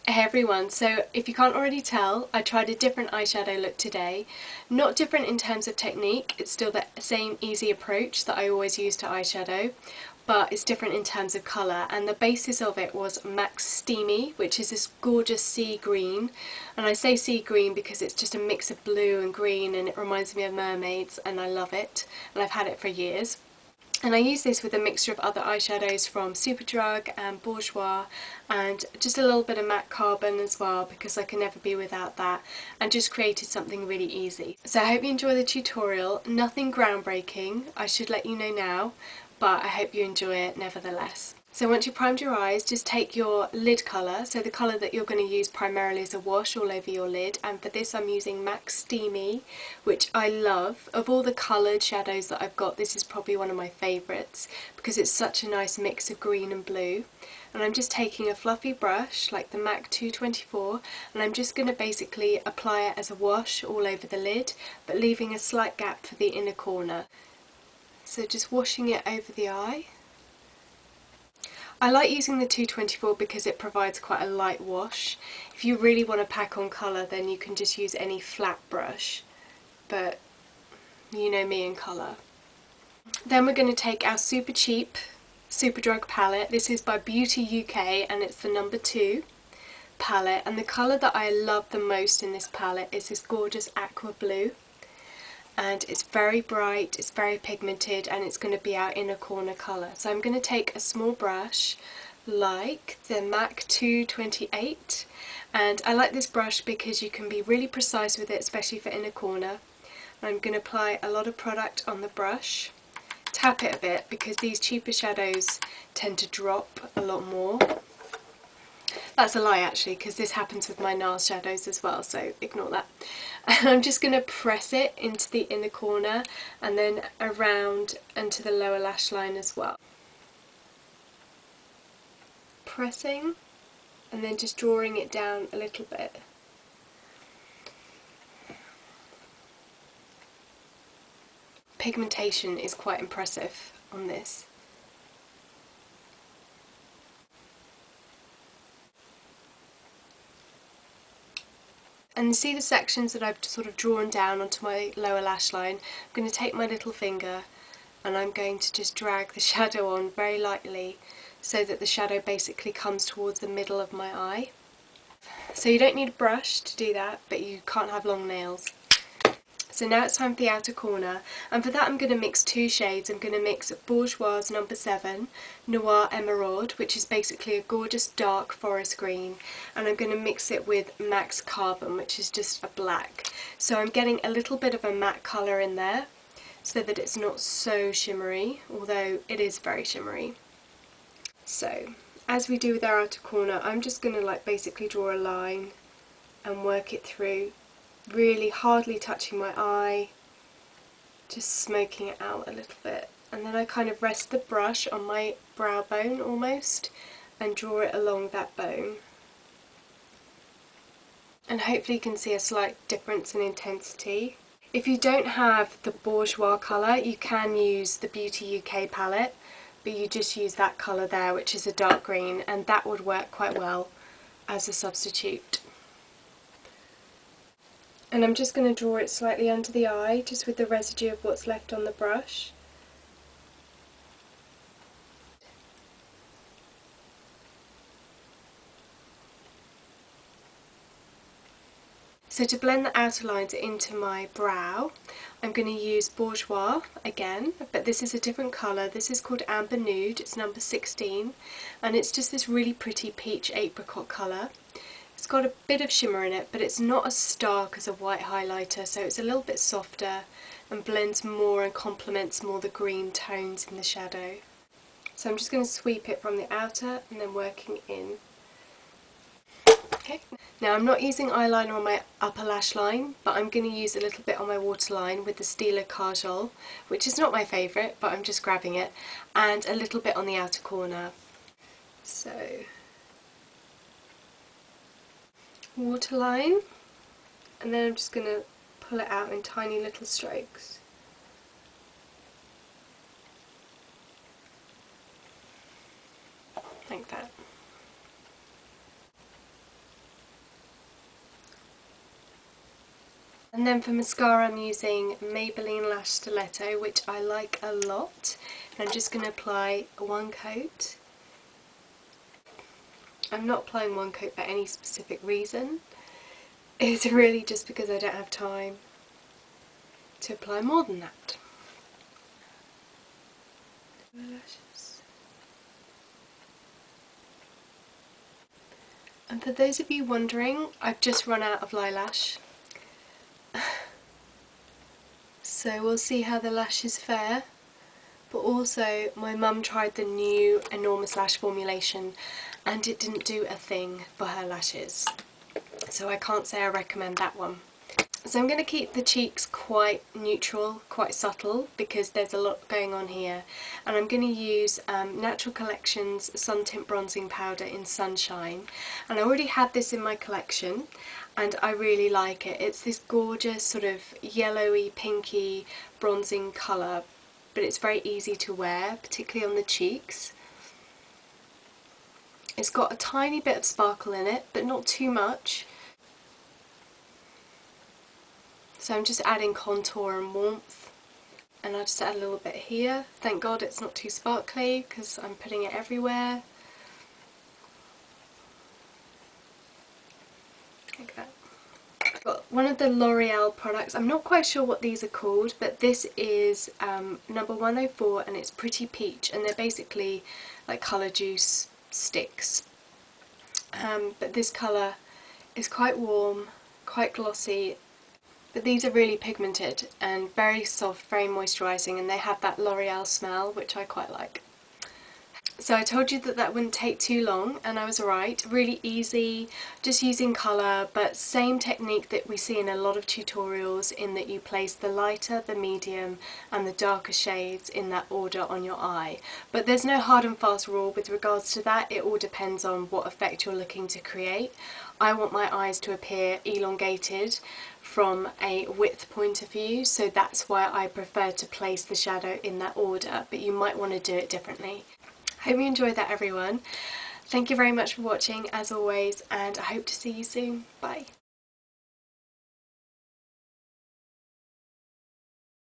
Hey everyone, so if you can't already tell, I tried a different eyeshadow look today. Not different in terms of technique, it's still the same easy approach that I always use to eyeshadow, but it's different in terms of colour, and the basis of it was MAC Steamy, which is this gorgeous sea green. And I say sea green because it's just a mix of blue and green and it reminds me of mermaids and I love it, and I've had it for years. And I use this with a mixture of other eyeshadows from Superdrug and Bourjois, and just a little bit of MAC Carbon as well because I can never be without that, and just created something really easy. So I hope you enjoy the tutorial. Nothing groundbreaking, I should let you know now, but I hope you enjoy it nevertheless. So once you've primed your eyes, just take your lid colour, so the colour that you're going to use primarily is a wash all over your lid, and for this I'm using MAC Steamy, which I love. Of all the coloured shadows that I've got, this is probably one of my favourites because it's such a nice mix of green and blue. And I'm just taking a fluffy brush like the MAC 224 and I'm just going to basically apply it as a wash all over the lid, but leaving a slight gap for the inner corner. So just washing it over the eye. I like using the 224 because it provides quite a light wash. If you really want to pack on colour then you can just use any flat brush, but you know me and colour. Then we're going to take our super cheap Superdrug palette. This is by Beauty UK and it's the number 2 palette, and the colour that I love the most in this palette is this gorgeous aqua blue. And it's very bright, it's very pigmented, and it's going to be our inner corner colour. So I'm going to take a small brush like the MAC 228, and I like this brush because you can be really precise with it, especially for inner corner. And I'm going to apply a lot of product on the brush, tap it a bit because these cheaper shadows tend to drop a lot more. That's a lie actually, because this happens with my NARS shadows as well, so ignore that. And I'm just going to press it into the inner corner and then around and to the lower lash line as well. Pressing and then just drawing it down a little bit. Pigmentation is quite impressive on this. And see the sections that I've sort of drawn down onto my lower lash line? I'm going to take my little finger and I'm going to just drag the shadow on very lightly so that the shadow basically comes towards the middle of my eye. So you don't need a brush to do that, but you can't have long nails. So now it's time for the outer corner, and for that I'm going to mix 2 shades. I'm going to mix Bourjois number 7, Noir Emerald, which is basically a gorgeous dark forest green, and I'm going to mix it with MAC Carbon, which is just a black. So I'm getting a little bit of a matte colour in there, so that it's not so shimmery, although it is very shimmery. So, as we do with our outer corner, I'm just going to basically draw a line and work it through, really hardly touching my eye, just smoking it out a little bit, and then I kind of rest the brush on my brow bone almost and draw it along that bone, and hopefully you can see a slight difference in intensity. If you don't have the Bourjois colour you can use the Beauty UK palette, but you just use that colour there, which is a dark green, and that would work quite well as a substitute. And I'm just going to draw it slightly under the eye, just with the residue of what's left on the brush. So to blend the outer lines into my brow, I'm going to use Bourjois again, but this is a different colour. This is called Amber Nude, it's number 16, and it's just this really pretty peach apricot colour. It's got a bit of shimmer in it, but it's not as stark as a white highlighter, so it's a little bit softer and blends more and complements more the green tones in the shadow. So I'm just going to sweep it from the outer and then working in. Okay. Now I'm not using eyeliner on my upper lash line, but I'm going to use a little bit on my waterline with the Stila Kajal, which is not my favourite, but I'm just grabbing it, and a little bit on the outer corner. So waterline, and then I'm just going to pull it out in tiny little strokes. Like that. And then for mascara I'm using Maybelline Lash Stiletto, which I like a lot. And I'm just going to apply one coat. I'm not applying one coat for any specific reason. It's really just because I don't have time to apply more than that. Lashes. And for those of you wondering, I've just run out of eyelash. So we'll see how the lashes fare. But also my mum tried the new enormous lash formulation and it didn't do a thing for her lashes. So I can't say I recommend that one. So I'm going to keep the cheeks quite neutral, quite subtle, because there's a lot going on here. And I'm going to use Natural Collections Sun Tint Bronzing Powder in Sunshine. And I already had this in my collection and I really like it. It's this gorgeous sort of yellowy, pinky bronzing colour, but it's very easy to wear, particularly on the cheeks. It's got a tiny bit of sparkle in it, but not too much. So I'm just adding contour and warmth, and I'll just add a little bit here. Thank God it's not too sparkly because I'm putting it everywhere. Like that. I've got one of the L'Oreal products. I'm not quite sure what these are called, but this is number 104 and it's Pretty Peach, and they're basically like colour juice sticks. But this colour is quite warm, quite glossy. But these are really pigmented and very soft, very moisturising, and they have that L'Oreal smell, which I quite like. So I told you that that wouldn't take too long, and I was right. Really easy, just using colour, but same technique that we see in a lot of tutorials, in that you place the lighter, the medium and the darker shades in that order on your eye. But there's no hard and fast rule with regards to that. It all depends on what effect you're looking to create. I want my eyes to appear elongated from a width point of view, so that's why I prefer to place the shadow in that order, but you might want to do it differently. Hope you enjoyed that, everyone. Thank you very much for watching as always, and I hope to see you soon. Bye.